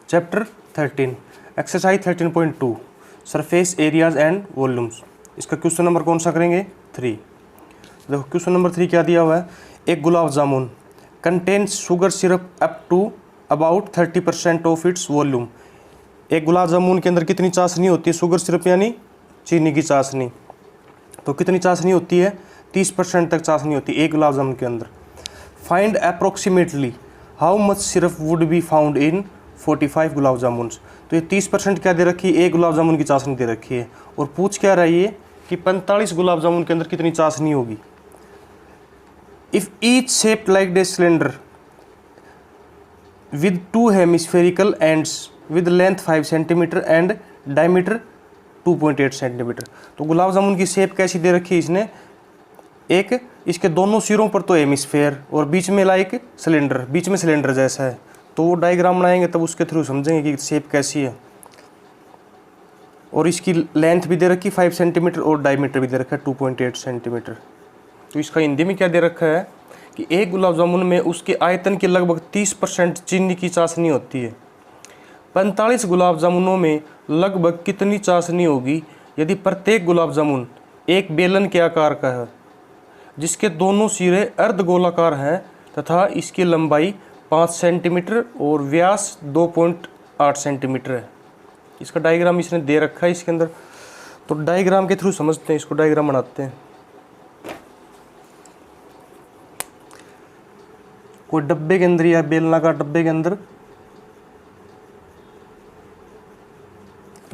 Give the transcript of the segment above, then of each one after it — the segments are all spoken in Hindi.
Chapter 13 exercise 13.2 surface areas and volumes. इसका क्वेश्चन नंबर कौन सा करेंगे 3। देखो क्वेश्चन नंबर 3 क्या दिया हुआ है। एक gulab jamun contains sugar syrup up to about 30% of its volume. एक गुलाब जामुन के अंदर कितनी चाशनी होती है, शुगर सिरप यानी चीनी की चाशनी। तो कितनी चाशनी होती है, 30% तक चाशनी होती है एक गुलाब जामुन के अंदर। Find approximately how much syrup would be found in 45 gulab jamun. तो ये 30% क्या दे रखी है, एक गुलाब जामुन की चाशनी दे रखी है। और पूछ क्या रही है कि 45 गुलाब जामुन के अंदर कितनी चाशनी होगी। If each shaped like the cylinder with 2 hemispherical ends with length 5 centimetre and diameter 2.8 centimetre. तो गुलाब जामुन की शेप कैसी दे रखी है इसने, एक इसके दोनों सिरों पर तो हेमिस्फेयर और बीच में लाइक सिलेंडर, बीच में सिलेंडर जैसा है। तो वो डायग्राम बनाएंगे तब उसके थ्रू समझेंगे कि शेप कैसी है। और इसकी लेंथ भी दे रखी 5 सेंटीमीटर और डायमीटर भी दे रखा है 2.8 सेंटीमीटर। तो इसका हिंदी में क्या दे रखा है कि एक गुलाब जामुन में उसके आयतन के लगभग 30% चीनी की चाशनी होती है। 45 गुलाब जामुनों में लगभग कितनी चाशनी होगी यदि प्रत्येक गुलाब जामुन एक बेलन के आकार का है जिसके दोनों सिरे अर्धगोलाकार हैं तथा इसकी लंबाई 5 सेंटीमीटर और व्यास 2.8 सेंटीमीटर है। इसका डायग्राम इसने दे रखा है इसके अंदर। तो डायग्राम के थ्रू समझते हैं, इसको डायग्राम बनाते हैं। कोई डब्बे के अंदर या बेलनाकार डब्बे के अंदर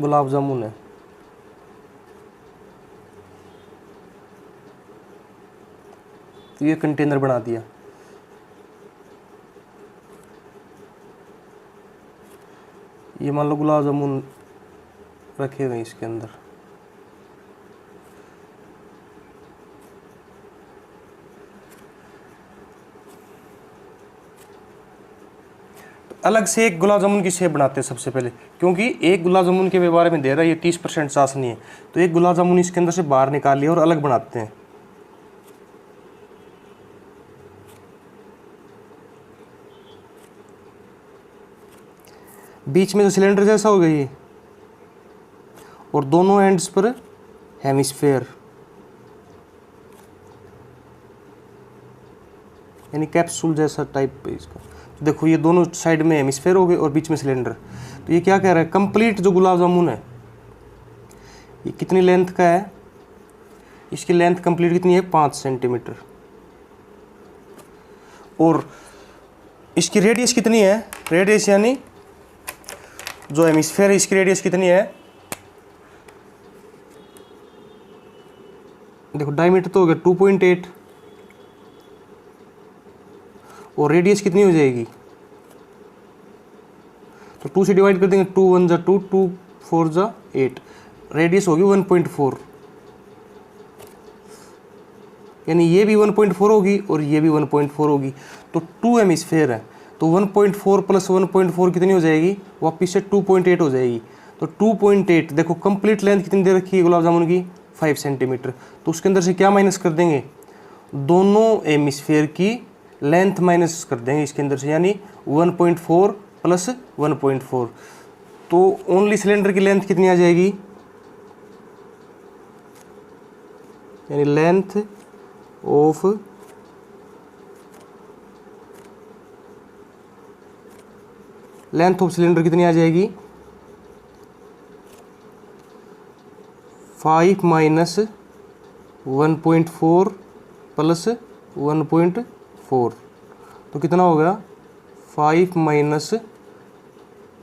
गुलाब जामुन है। तो ये कंटेनर बना दिया। ये मान लो गुलाब जामुन रखे हुए इसके अंदर। तो अलग से एक गुलाब जामुन की शेप बनाते हैं सबसे पहले, क्योंकि एक गुलाब जामुन के बारे में दे रहा है ये 30% चाशनी है। तो एक गुलाब जामुन इसके अंदर से बाहर निकाल लिया और अलग बनाते हैं। बीच में तो सिलेंडर जैसा हो गई और दोनों एंड्स पर हेमिस्फेयर यानी कैप्सूल जैसा टाइप है इसका। तो देखो ये दोनों साइड में हेमिस्फेयर हो गए और बीच में सिलेंडर। तो ये क्या कह रहा है, कंप्लीट जो गुलाब जामुन है ये कितनी लेंथ का है, इसकी लेंथ कंप्लीट कितनी है 5 सेंटीमीटर। और इसकी रेडियस कितनी है, रेडियस यानी जो हेमिस्फेयर है इसकी रेडियस कितनी है, देखो डायमीटर तो हो गया 2.8 और रेडियस कितनी हो जाएगी, तो 2 से डिवाइड कर देंगे, 2 1 जा 2, 2 4 जा 8, रेडियस होगी 1.4। यानी ये भी 1.4 होगी और ये भी 1.4 होगी। तो 2 हेमिस्फेयर है तो 1.4 प्लस 1.4 कितनी हो जाएगी, वापिस से 2.8 हो जाएगी। तो 2.8 देखो कंप्लीट लेंथ कितनी दे रखी है गुलाब जामुन की 5 सेंटीमीटर। तो उसके अंदर से क्या माइनस कर देंगे, दोनों हेमिस्फेयर की लेंथ माइनस कर देंगे इसके अंदर से, यानी 1.4 प्लस 1.4। तो ओनली सिलेंडर की लेंथ कितनी आ जाएगी, यानी लेंथ ऑफ सिलेंडर कितनी आ जाएगी, 5 माइनस 1.4 प्लस 1.4। तो कितना हो गया 5 माइनस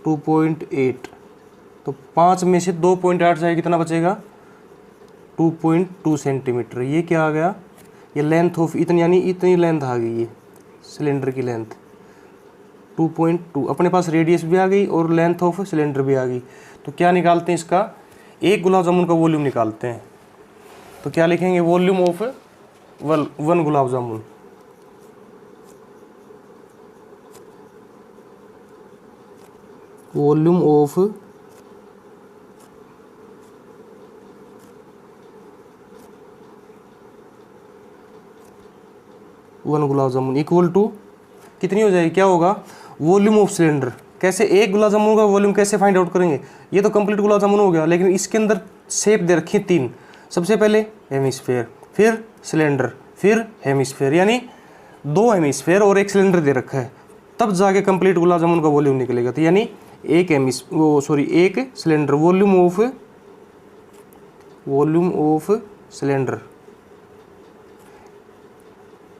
2.8। तो 5 में से 2.8 जाएगा, कितना बचेगा 2.2 सेंटीमीटर। ये क्या आ गया, ये लेंथ ऑफ इतनी, यानी इतनी लेंथ आ गई, ये सिलेंडर की लेंथ 2.2। अपने पास रेडियस भी आ गई और लेंथ ऑफ सिलेंडर भी आ गई। तो क्या निकालते हैं इसका, एक गुलाब जामुन का वॉल्यूम निकालते हैं। तो क्या लिखेंगे, volume of one gulab jamun. Volume of one gulab jamun equal to कितनी हो जाएगी, क्या होगा, वॉल्यूम ऑफ सिलेंडर कैसे एक गुलाब जामुन का वॉल्यूम कैसे फाइंड आउट करेंगे? ये तो कंप्लीट गुलाब जामुन हो गया, लेकिन इसके अंदर शेप दे रखी है 3। सबसे पहले हेमिस्फेयर, फिर सिलेंडर, फिर हेमिस्फेयर, यानी 2 हेमिस्फेयर और 1 सिलेंडर दे रखा है, तब जाके कंप्लीट गुलाब जामुन का वॉल्यूम निकलेगा। तो यानी एक सिलेंडर, वॉल्यूम ऑफ सिलेंडर,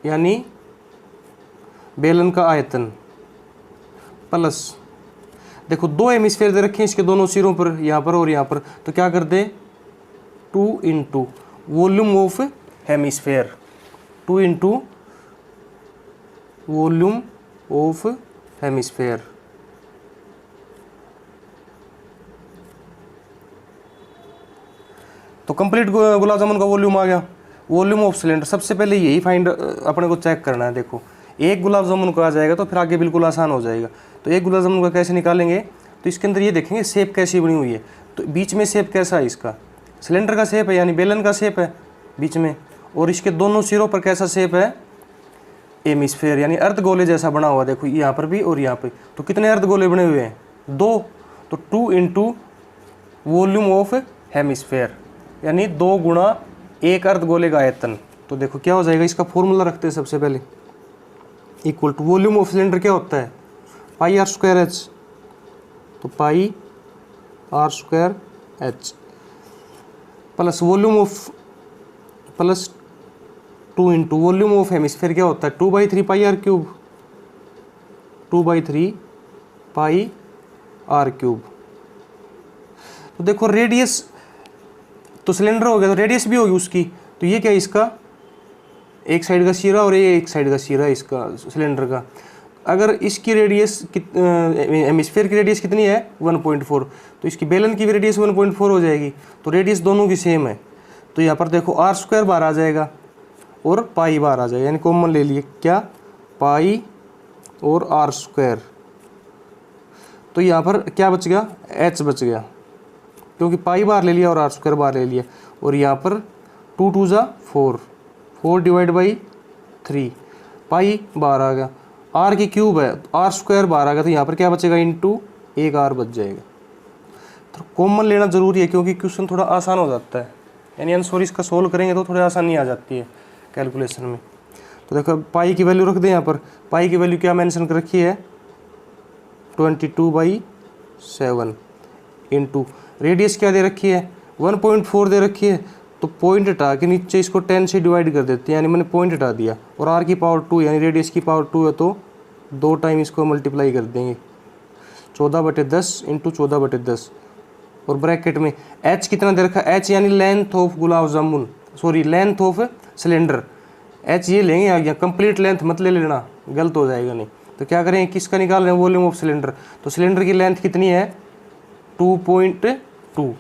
यानी बेलन का आयतन, प्लस देखो 2 हेमिस्फेयर दे रखे हैं इसके दोनों सिरों पर, यहाँ पर और यहाँ पर, तो क्या कर दे 2 into volume of hemisphere, 2 into volume of hemisphere. तो कंप्लीट गुलाब जामुन का वॉल्यूम आ गया। वॉल्यूम ऑफ सिलेंडर, सबसे पहले यही फाइंड अपने को चेक करना है। देखो एक गुलाब जामुन का आ जाएगा तो फिर आगे बिल्कुल आसान हो जाएगा। तो एक गुलाब जामुन का कैसे निकालेंगे? तो इसके अंदर ये देखेंगे शेप कैसी बनी हुई है। तो बीच में शेप कैसा है इसका? सिलेंडर का शेप है, यानी बेलन का शेप है बीच में, और इसके दोनों सिरों पर कैसा शेप है? हेमिस्फेयर, यानी अर्धगोले जैसा बना हुआ। देखो यहाँ पर भी और यहाँ पे, तो कितने अर्धगोले बने हुए हैं? 2। तो 2 इंटू वॉल्यूम ऑफ हेमिस्फेयर, यानी 2 गुणा 1 अर्धगोले का आयतन। तो देखो क्या हो जाएगा, इसका फॉर्मूला रखते हैं सबसे पहले, equal to volume of cylinder क्या होता है? Pi are square H. तो pi are square h plus volume of plus 2 into volume of hemisphere क्या होता है? 2/3 pi r cube, 2/3 pi r cube. तो देखो रेडियस तो सिलेंडर हो गया, तो रेडियस भी होगी उसकी। तो ये क्या है इसका? एक साइड का सिरा और ये एक साइड का सिरा है इसका सिलेंडर का। अगर इसकी रेडियस हेमिस्फेयर की रेडियस कितनी है? 1.4, तो इसकी बेलन की भी रेडियस 1.4 हो जाएगी। तो रेडियस दोनों की सेम है। तो यहाँ पर देखो आर स्क्वायर बाहर आ जाएगा और पाई बाहर आ जाएगा, यानी कॉमन ले लिए क्या? पाई और आर स्क्वायर। तो यहाँ पर क्या बच गया? एच बच गया, क्योंकि पाई बाहर ले लिया और आर स्क्वायर बाहर ले लिया। और यहाँ पर 2 2 जा 4, 4/3, पाई बाहर आ गया, आर की क्यूब है, आर स्क्वायर बाहर आ गया, तो यहाँ पर क्या बचेगा? इंटू 1 आर बच जाएगा। तो कॉमन लेना ज़रूरी है, क्योंकि क्वेश्चन थोड़ा आसान हो जाता है, यानी आंसर इसका सोल्व करेंगे तो थोड़ी आसानी आ जाती है कैलकुलेशन में। तो देखो पाई की वैल्यू रख दें यहाँ पर। पाई की वैल्यू क्या मेंशन कर रखी है? 22/7 इंटू रेडियस क्या दे रखी है? 1.4 दे रखी है। तो पॉइंट हटा के नीचे इसको 10 से डिवाइड कर देते हैं, यानी मैंने पॉइंट हटा दिया। और आर की पावर 2 यानी रेडियस की पावर 2 है, तो 2 टाइम इसको मल्टीप्लाई कर देंगे, 14/10 इंटू 14/10। और ब्रैकेट में एच कितना दे रखा है? एच यानी length of gulab jamun, sorry length of cylinder. H ये लेंगे या कंप्लीट लेंथ मत ले लेना, गलत हो जाएगा नहीं। तो क्या करें, किसका निकाल रहे हैं? Volume of cylinder. तो सिलेंडर की लेंथ कितनी है? 2.2।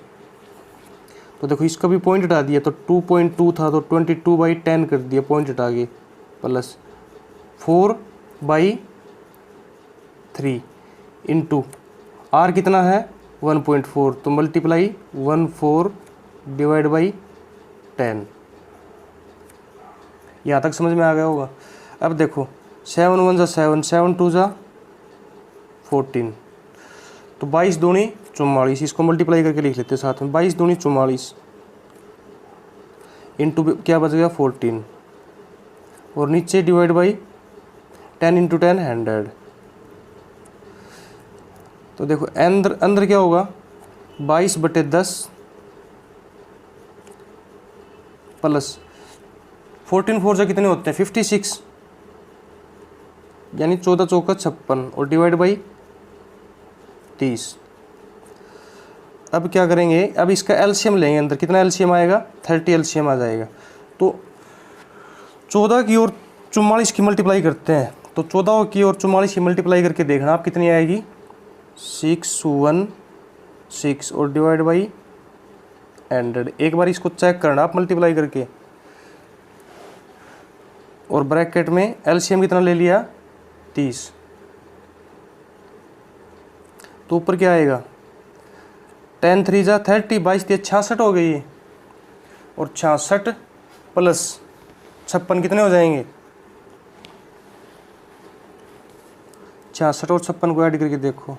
तो देखो इसका भी पॉइंट हटा दिया, तो 2.2 था, तो 22/10 कर दिया पॉइंट हटा के, प्लस 4/3 इंटू आर कितना है? 1.4, तो मल्टीप्लाई 14 डिवाइड बाई 10। यहाँ तक समझ में आ गया होगा। अब देखो 7 1 जा 7, 7 2 जा 14, तो 22 दूनी 44, इसको मल्टीप्लाई करके लिख लेते हैं साथ में। 22 दूनी 44 इंटू क्या बच गया? 14, और नीचे डिवाइड बाई 10 इंटू 10 100। तो देखो अंदर अंदर क्या होगा? 22/10 प्लस 14 4 जा कितने होते हैं? 56, यानी 14 चौका 56, और डिवाइड बाई 30। अब क्या करेंगे? अब इसका एलसीएम लेंगे। अंदर कितना एलसीएम आएगा? 30 एलसीएम आ जाएगा। तो 14 की और 44 की मल्टीप्लाई करते हैं, तो 14 की और 44 की मल्टीप्लाई करके देखना आप कितनी आएगी? 616, और डिवाइड बाई 100। एक बार इसको चेक करना आप मल्टीप्लाई करके। और ब्रैकेट में एलसीएम कितना ले लिया? 30। तो ऊपर क्या आएगा? 10 3 जा 30, 22 3 66 हो गई है, और 66 प्लस 56 कितने हो जाएंगे? 66 और 56 को ऐड करके देखो,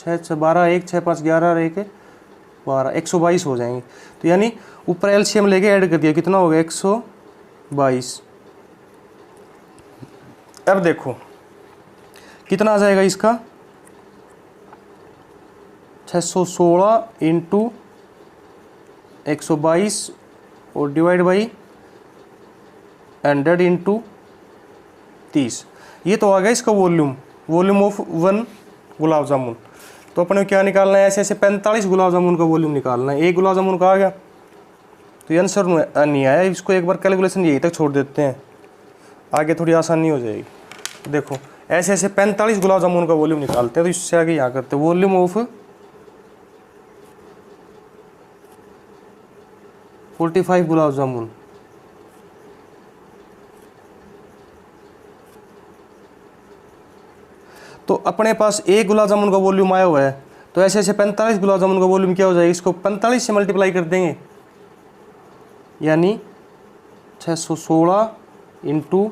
छः छः 12, 1 6 5 11 और 1 12, 122 हो जाएंगे। तो यानी ऊपर एलसीएम लेके ऐड कर दिया, कितना हो गया 122। अब देखो कितना आ जाएगा इसका, 616 इंटू 122 और डिवाइड बाई 100 इंटू 30। ये तो आ गया इसका वॉल्यूम ऑफ 1 गुलाब जामुन। तो अपने क्या निकालना है, ऐसे ऐसे 45 गुलाब जामुन का वॉल्यूम निकालना है। एक गुलाब जामुन का आ गया, तो ये आंसर नहीं आया, इसको एक बार कैलकुलेशन यही तक छोड़ देते हैं, आगे थोड़ी आसानी हो जाएगी। तो देखो ऐसे ऐसे 45 गुलाब जामुन का वॉल्यूम निकालते हैं। तो इससे आगे यहाँ करते हैं वॉल्यूम ऑफ 45 गुलाब जामुन। तो अपने पास एक गुलाब जामुन का वॉल्यूम आया हुआ है, तो ऐसे ऐसे 45 गुलाब जामुन का वॉल्यूम क्या हो जाएगा, इसको 45 से मल्टीप्लाई कर देंगे, यानी 616 इंटू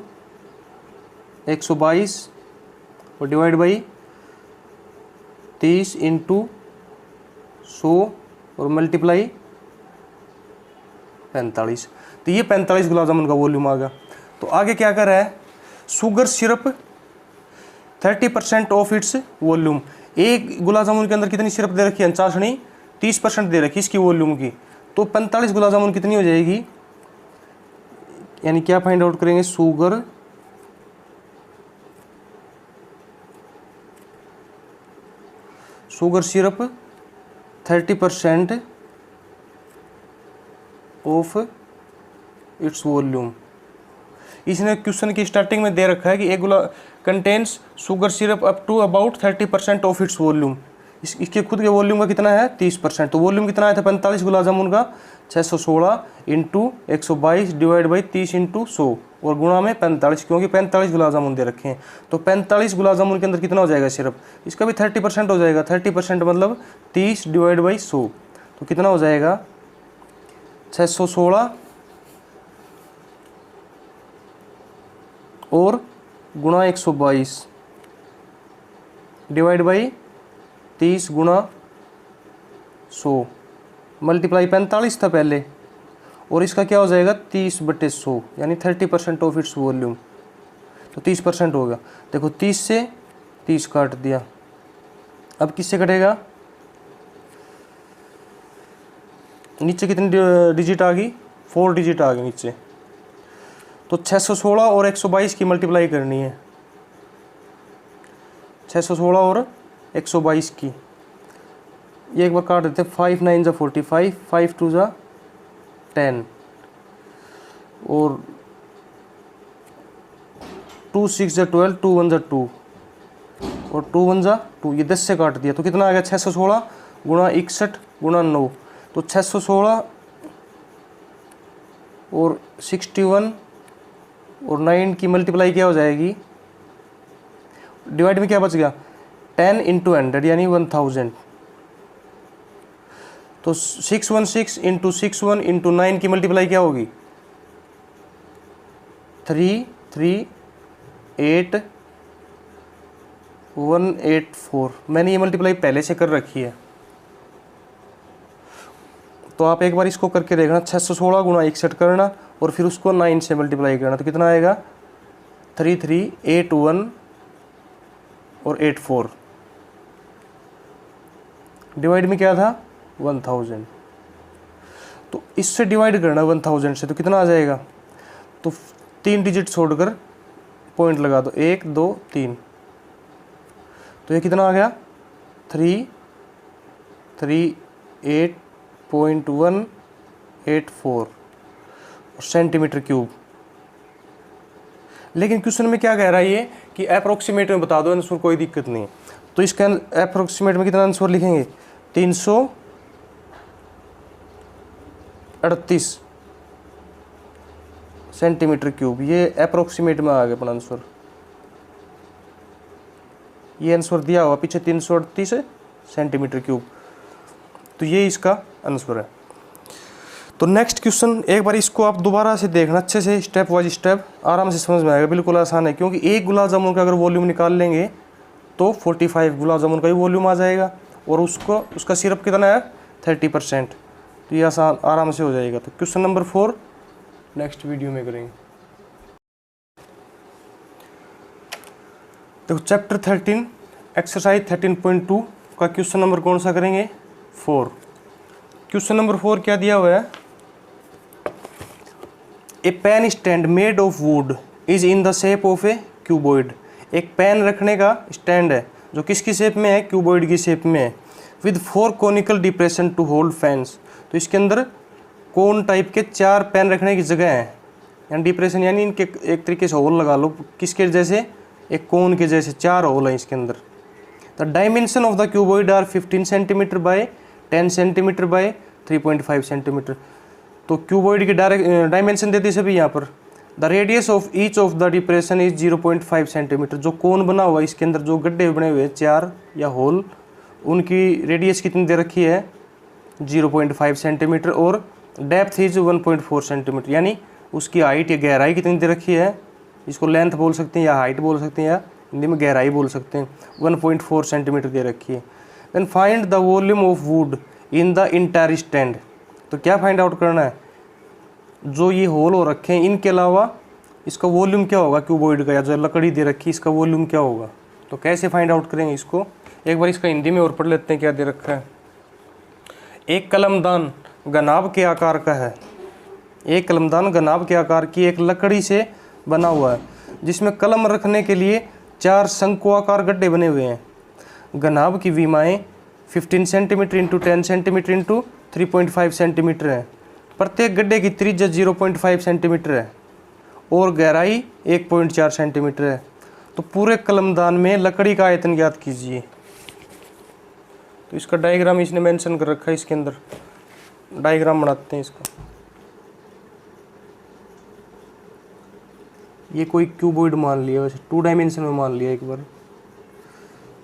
122 और डिवाइड बाई 30 इंटू 100 और मल्टीप्लाई 45। तो ये 45 गुलाब जामुन का वॉल्यूम आ गया। तो आगे क्या कर रहा है, sugar syrup 30% of its volume. एक गुलाब जामुन के अंदर कितनी सिरप दे रखी है, चाशनी 30% दे रखी है इसकी वॉल्यूम की। तो 45 गुलाब जामुन कितनी हो जाएगी, यानी क्या फाइंड आउट करेंगे, sugar syrup 30% of its volume. इसने क्वेश्चन की स्टार्टिंग में दे रखा है कि एक gulab contains sugar syrup up to about 30% of its volume. इसके खुद के वॉल्यूम का कितना है 30%। तो वॉल्यूम कितना आया था 45 गुलाब जामुन का, 616 इंटू 122 डिवाइड बाई 30 इंटू 100 और गुणा में 45, क्योंकि 45 गुलाब जामुन दे रखे हैं। तो 45 गुलाब जामुन के अंदर कितना हो जाएगा सिरप, इसका भी 30% हो जाएगा। 30% मतलब 30 डिवाइड बाई 100, तो कितना हो जाएगा 616 और गुणा 122 डिवाइड बाई 30 गुणा 100 मल्टीप्लाई 45 था पहले, और इसका क्या हो जाएगा 30/100, यानी 30% ऑफ इट्स वॉल्यूम। तो 30% हो गया। देखो 30 से 30 काट दिया, अब किससे कटेगा, नीचे कितनी डिजिट आ गई, 4 डिजिट आ गई नीचे। तो 616 और 122 की मल्टीप्लाई करनी है, 616 और 122 की, ये एक बार काट देते, 5 9 जा 45, 5 2 जा 10 और 2 6 जा 12, 2 1 जा 2 और 2 1 जा 2, ये 10 से काट दिया। तो कितना आ गया 616 गुणा 61 गुणा 9। तो 616 और 61 और 9 की मल्टीप्लाई क्या हो जाएगी, डिवाइड में क्या बच गया 10 इंटू 100 यानी 1000। तो 616 इंटू 61 इंटू 9 की मल्टीप्लाई क्या होगी 338,184। मैंने ये मल्टीप्लाई पहले से कर रखी है, तो आप एक बार इसको करके देखना, 616 गुणा 61 करना और फिर उसको 9 से मल्टीप्लाई करना। तो कितना आएगा 3381 और 84, डिवाइड में क्या था 1000। तो इससे डिवाइड करना 1000 से, तो कितना आ जाएगा, तो 3 डिजिट छोड़कर पॉइंट लगा दो, 1 2 3। तो ये कितना आ गया 338.184 सेंटीमीटर क्यूब। लेकिन क्वेश्चन में क्या कह रहा है ये कि अप्रोक्सीमेट में बता दो आंसर, कोई दिक्कत नहीं। तो इसका अप्रोक्सीमेट में कितना आंसर लिखेंगे 338 सेंटीमीटर क्यूब। ये अप्रोक्सीमेट में आ गया अपना आंसर, ये आंसर दिया हुआ पीछे 338 सेंटीमीटर क्यूब। तो ये इसका आंसर है। तो नेक्स्ट क्वेश्चन एक बार इसको आप दोबारा से देखना अच्छे से, स्टेप वाइज स्टेप, आराम से समझ में आएगा, बिल्कुल आसान है। क्योंकि एक गुलाब जामुन का अगर वॉल्यूम निकाल लेंगे तो 45 गुलाब जामुन का ही वॉल्यूम आ जाएगा, और उसका सिरप कितना है 30%। तो ये आसान आराम से हो जाएगा। तो क्वेश्चन नंबर 4 नेक्स्ट वीडियो में करेंगे। देखो चैप्टर 13 एक्सरसाइज 13.2 का क्वेश्चन नंबर कौन सा करेंगे 4। क्वेश्चन नंबर 4 क्या दिया हुआ है, a pen stand made of wood is in the shape of a cuboid. एक पेन रखने का स्टैंड है जो किसकी शेप में है, क्यूबॉइड की शेप में है, with 4 conical depression to hold pens. तो इसके अंदर कोन टाइप के 4 पेन रखने की जगह है, यानी डिप्रेशन यानी इनके एक तरीके से होल लगा लो, किसके जैसे, एक कोन के जैसे 4 होल हैं इसके अंदर। The dimension of the cuboid are 15 centimetre by 10 centimetre by 3.5 centimetre. तो क्यूबॉइड की डायमेंशन देती सभी यहाँ पर। The radius of each of the depression is 0.5 centimetre. जो कोन बना हुआ है इसके अंदर, जो गड्ढे बने हुए हैं 4 या होल, उनकी रेडियस कितनी दे रखी है 0.5 सेंटीमीटर, और डेप्थ इज 1.4 सेंटीमीटर, यानी उसकी हाइट या गहराई कितनी दे रखी है, इसको लेंथ बोल सकते हैं या हाइट बोल सकते हैं या हिंदी में गहराई बोल सकते हैं, 1.4 सेंटीमीटर दे रखी है। Then find the volume of wood in the entire stand. तो क्या फाइंड आउट करना है, जो ये होल हो रखे हैं इनके अलावा इसका वॉल्यूम क्या होगा क्यूबॉइड का, या जो लकड़ी दे रखी है इसका वॉल्यूम क्या होगा। तो कैसे फाइंड आउट करेंगे इसको, एक बार इसका हिंदी में और पढ़ लेते हैं क्या दे रखा है। एक कलमदान गनाब के आकार का है। एक कलमदान गनाब के आकार की एक लकड़ी से बना हुआ है, जिसमें कलम रखने के लिए 4 शंकुआकार गड्ढे बने हुए हैं। गनाब की विमाएँ 15 centimetre into 10 centimetre into 3.5 centimetre है। प्रत्येक गड्ढे की त्रिज्या 0.5 सेंटीमीटर है और गहराई 1.4 सेंटीमीटर है। तो पूरे कलमदान में लकड़ी का आयतन ज्ञात कीजिए। तो इसका डायग्राम इसने मेंशन कर रखा है, इसके अंदर डायग्राम बनाते हैं इसका। ये कोई क्यूबॉइड मान लिया, वैसे 2 डायमेंशन में मान लिया एक बार।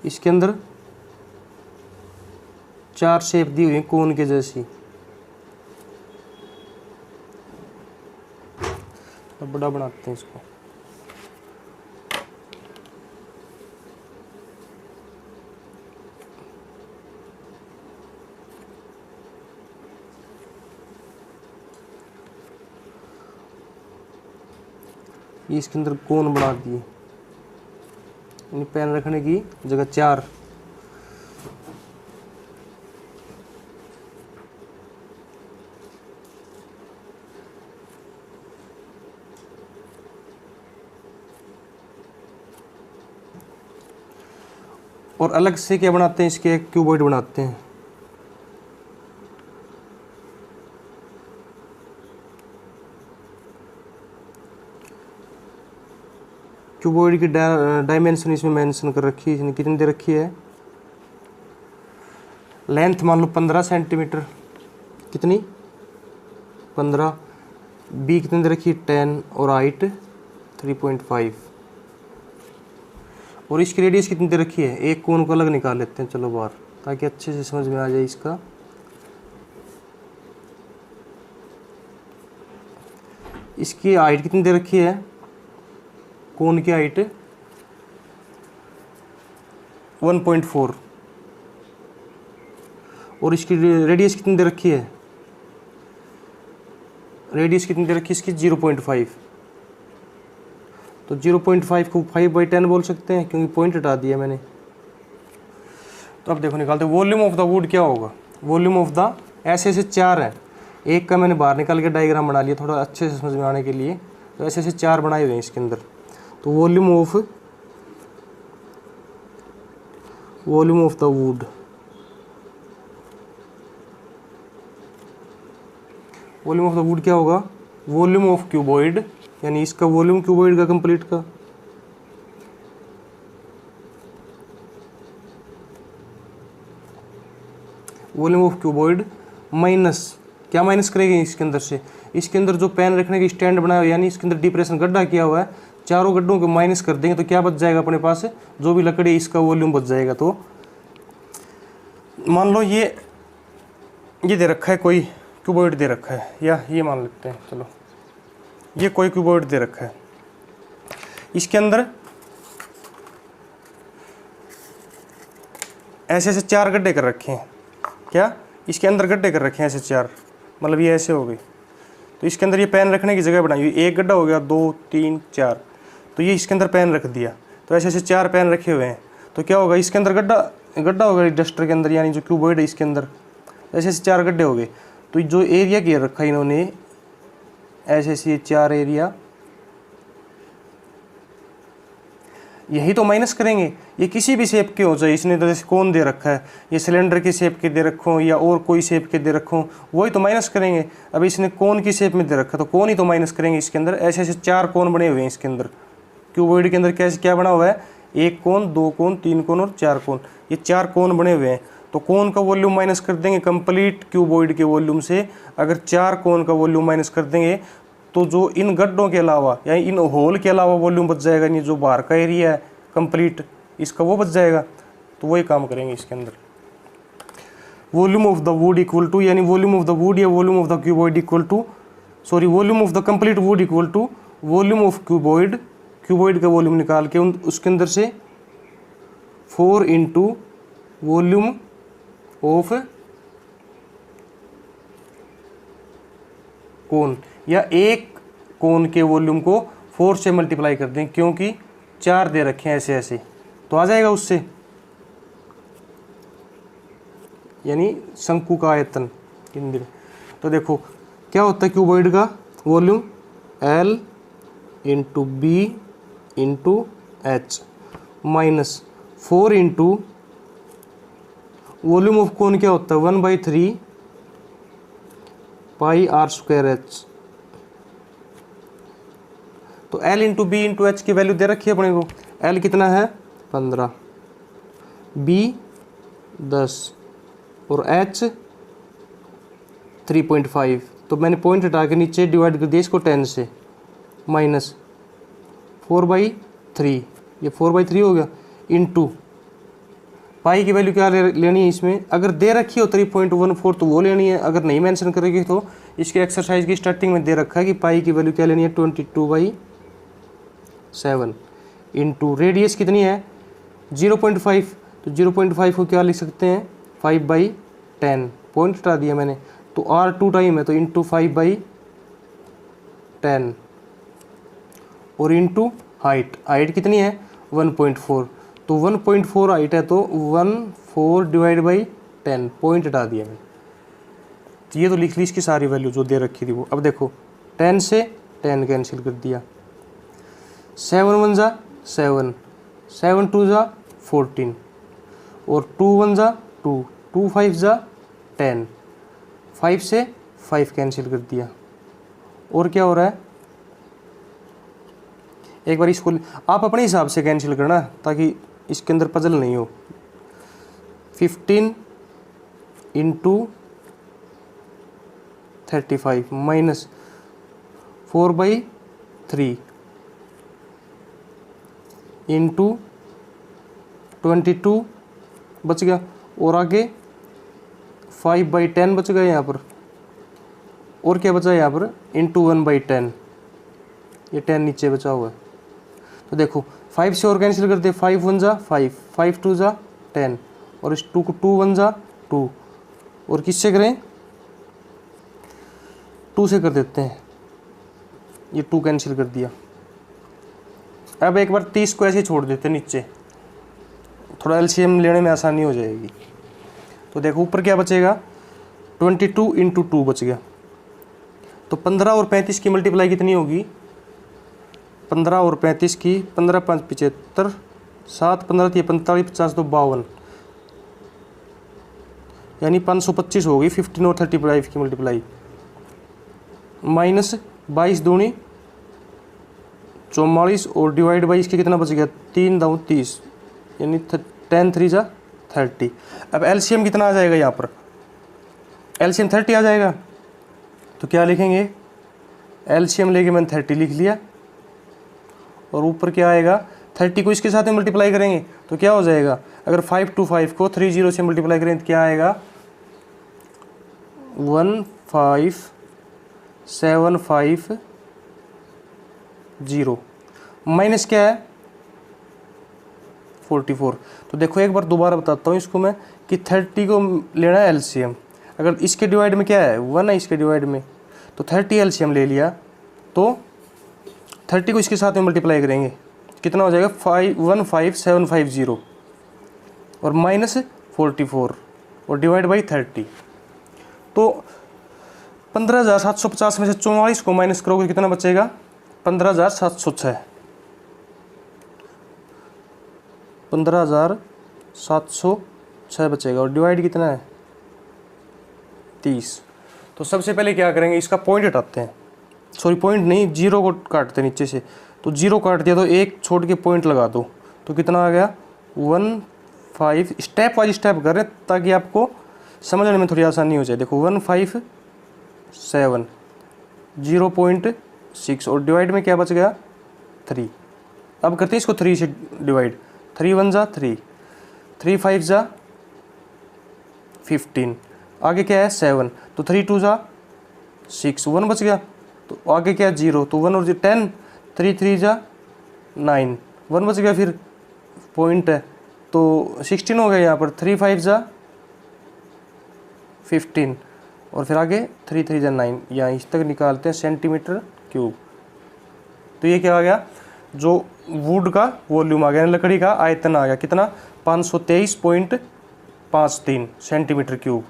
इसके अंदर 4 शेप दी हुई है कोन के जैसी। अब बड़ा बनाते हैं इसको। ये इसके अंदर कोन बना दिए, पेन रखने की जगह 4। और अलग से क्या बनाते हैं, इसके एक क्यूबॉइड बनाते हैं। क्यूबॉइड की डायमेंशन इसमें मेंशन कर रखी है, इसने कितनी दे रखी है, लेंथ मान लो 15 सेंटीमीटर, कितनी 15, बी कितनी दे रखी है 10, और हाइट 3.5, और इसकी रेडियस कितनी दे रखी है। एक कोन को अलग निकाल लेते हैं चलो बाहर, ताकि अच्छे से समझ में आ जाए इसका। इसकी हाइट कितनी दे रखी है, कोन की हाइट 1.4, और इसकी रेडियस कितनी दे रखी है, रेडियस कितनी दे रखी है इसकी 0.5। तो 0.5 को 5/10 बोल सकते हैं, क्योंकि पॉइंट हटा दिया मैंने। तो अब देखो निकालते, वॉल्यूम ऑफ द वुड क्या होगा, वॉल्यूम ऑफ द, ऐसे 4 है, एक का मैंने बाहर निकाल के डायग्राम बना लिया थोड़ा अच्छे से समझ में आने के लिए। तो ऐसे 4 बनाए हुए हैं इसके अंदर। तो volume of the would, volume of the would क्या होगा, वॉल्यूम ऑफ क्यूबॉइड, यानी इसका वॉल्यूम क्यूबॉइड का कंप्लीट का, वॉल्यूम ऑफ क्यूबॉइड माइनस, क्या माइनस करेंगे इसके अंदर से, इसके अंदर जो पेन रखने की स्टैंड बनाया हुआ, यानी इसके अंदर डिप्रेशन गड्ढा किया हुआ है, चारों गड्ढों को माइनस कर देंगे तो क्या बच जाएगा अपने पास, जो भी लकड़ी इसका वॉल्यूम बच जाएगा। तो मान लो ये दे रखा है, कोई क्यूबॉइड दे रखा है, या ये मान लेते हैं चलो, ये कोई क्यूबॉइड दे रखा है, इसके अंदर ऐसे ऐसे 4 गड्ढे कर रखे हैं, क्या इसके अंदर गड्ढे कर रखे हैं ऐसे 4, मतलब ये ऐसे हो गए। तो इसके अंदर ये पेन रखने की जगह बनाई हुई, एक गड्ढा हो गया, 2 3 4, तो ये इसके अंदर पेन रख दिया। तो ऐसे ऐसे 4 पेन रखे हुए हैं, तो क्या होगा इसके अंदर गड्ढा होगा डस्टर के अंदर, यानी जो क्यूबॉइड है इसके अंदर ऐसे ऐसे 4 गड्ढे हो गए। तो जो एरिया घेर रखा है इन्होंने ऐसे ऐसे 4 एरिया, यही तो माइनस करेंगे। ये किसी भी शेप के हो जाए, इसने तो जैसे कौन दे रखा है, ये सिलेंडर की शेप के दे रखो या और कोई शेप के दे रखो, वही तो माइनस करेंगे। अब इसने कौन की शेप में दे रखा तो कौन ही तो माइनस करेंगे। इसके अंदर ऐसे ऐसे 4 कोन बने हुए हैं इसके अंदर, क्यूबॉइड के अंदर कैसे क्या बना हुआ है, 1 कोन 2 कोन 3 कोन और 4 कोन, ये 4 कोन बने हुए हैं। तो कोन का वॉल्यूम माइनस कर देंगे कंप्लीट क्यूबॉइड के वॉल्यूम से। अगर 4 कोन का वॉल्यूम माइनस कर देंगे तो जो इन गड्ढों के अलावा या इन होल के अलावा वॉल्यूम बच जाएगा, नहीं जो बाहर का एरिया है कंप्लीट इसका वो बच जाएगा। तो वही काम करेंगे इसके अंदर। Volume of the wood equal to, यानी वॉल्यूम ऑफ द वुड या volume of the cuboid equal to, sorry volume of the complete wood equal to volume of cuboid, cuboid का वॉल्यूम निकाल के उसके अंदर से 4 इंटू वॉल्यूम ऑफ कोन, या एक कोन के वॉल्यूम को 4 से मल्टीप्लाई कर दें, क्योंकि 4 दे रखे हैं ऐसे ऐसे, तो आ जाएगा उससे, यानी शंकु का आयतन। तो देखो क्या होता है क्यूबॉइड का volume, L into B into H minus 4 into volume of cone क्या होता है 1/3 पाई आर स्क्वायर एच। तो L into B into H की वैल्यू दे रखी है अपने को, L कितना है 15, B 10 और H 3.5। तो मैंने पॉइंट हटा के नीचे डिवाइड कर दिया इसको 10 से, माइनस 4/3, ये 4/3 हो गया, इंटू पाई की वैल्यू क्या लेनी है इसमें, अगर दे रखी हो 3.14 तो वो लेनी है, अगर नहीं मेंशन करेगी तो इसके एक्सरसाइज की स्टार्टिंग में दे रखा है कि पाई की वैल्यू क्या लेनी है 22/7, इंटू रेडियस कितनी है 0.5, तो 0.5 को क्या लिख सकते हैं 5/10, पॉइंट हटा दिया मैंने, तो R 2 टाइम है तो इंटू 5/10 और इंटू हाइट, हाइट कितनी है 1.4, तो 1.4 हाइट है तो 14 डिवाइड बाई 10, पॉइंट हटा दिया मैंने। तो ये तो लिख ली इसकी सारी वैल्यू जो दे रखी थी वो। अब देखो 10 से 10 कैंसिल कर दिया, 7 1 जा 7, 7 2 जा 14 और 2 1 जा 2, 2 5 जा 10, 5 से 5 कैंसिल कर दिया। और क्या हो रहा है, एक बार इसको आप अपने हिसाब से कैंसिल करना ताकि इसके अंदर पजल नहीं हो। 15 इंटू 35 माइनस 4/3 इंटू 22 बच गया, और आगे 5/10 बच गया यहाँ पर, और क्या बचा यहाँ पर इंटू 1/10, ये 10 नीचे बचा हुआ है। तो देखो 5 से और कैंसिल कर दे, 5 1 जा 5, 5 2 जा 10 और इस 2 को 2 1 जा 2, और किससे करें 2 से कर देते हैं, ये 2 कैंसिल कर दिया। अब एक बार 30 को ऐसे ही छोड़ देते हैं नीचे, थोड़ा एलसीएम लेने में आसानी हो जाएगी। तो देखो ऊपर क्या बचेगा 22 इंटू 2 बच गया, तो 15 और 35 की मल्टीप्लाई कितनी होगी 15 और 35 की, 15 5 75, 7 15 45 50 तो 52, यानी 525 होगी 15 और 35 की मल्टीप्लाई, माइनस 22 दूनी 44 और डिवाइड बाई इसके कितना बच गया 3 दाऊ 30, यानी 10 3 जा 30। अब एलसीएम कितना आ जाएगा यहाँ पर, एलसीएम 30 आ जाएगा, तो क्या लिखेंगे एलसीएम लेके मैंने 30 लिख लिया, और ऊपर क्या आएगा 30 को इसके साथ में मल्टीप्लाई करेंगे तो क्या हो जाएगा, अगर 5 to 5 को 30 से मल्टीप्लाई करें तो क्या आएगा 15750, माइनस क्या है 44। तो देखो एक बार दोबारा बताता हूँ इसको मैं कि 30 को लेना है एलसीएम। अगर इसके डिवाइड में क्या है 1 है इसके डिवाइड में, तो 30 एलसीएम ले लिया तो 30 को इसके साथ में मल्टीप्लाई करेंगे, कितना हो जाएगा 51750 और माइनस 44 और डिवाइड बाई 30। तो 15,750 में से 44 को माइनस करोगे कितना बचेगा 15,706। 15,706 बचेगा और डिवाइड कितना है 30। तो सबसे पहले क्या करेंगे इसका पॉइंट हटाते हैं, सॉरी पॉइंट नहीं, जीरो को काटते हैं नीचे से। तो जीरो काट दिया तो एक छोड़ के पॉइंट लगा दो, तो कितना आ गया 15। स्टेप वाइज स्टेप कर रहे हैं ताकि आपको समझने में थोड़ी आसानी हो जाए। देखो 157 0.6 और डिवाइड में क्या बच गया 3। अब करते हैं इसको 3 से डिवाइड, 3 1 जा 3, 3 5 जा 15, आगे क्या है 7, तो 3 2 जा 6, 1 बच गया। तो आगे क्या 0, तो 1 और 10, 3 3 जा 9, 1 बच गया, फिर पॉइंट है तो 16 हो गया यहाँ पर, 3 5 जा 15 और फिर आगे 3 3 जा 9, यहाँ इस तक निकालते हैं सेंटीमीटर क्यूब। तो ये क्या आ गया जो वुड का वॉल्यूम आ गया, लकड़ी का आयतन आ गया कितना 523.53 सेंटीमीटर क्यूब।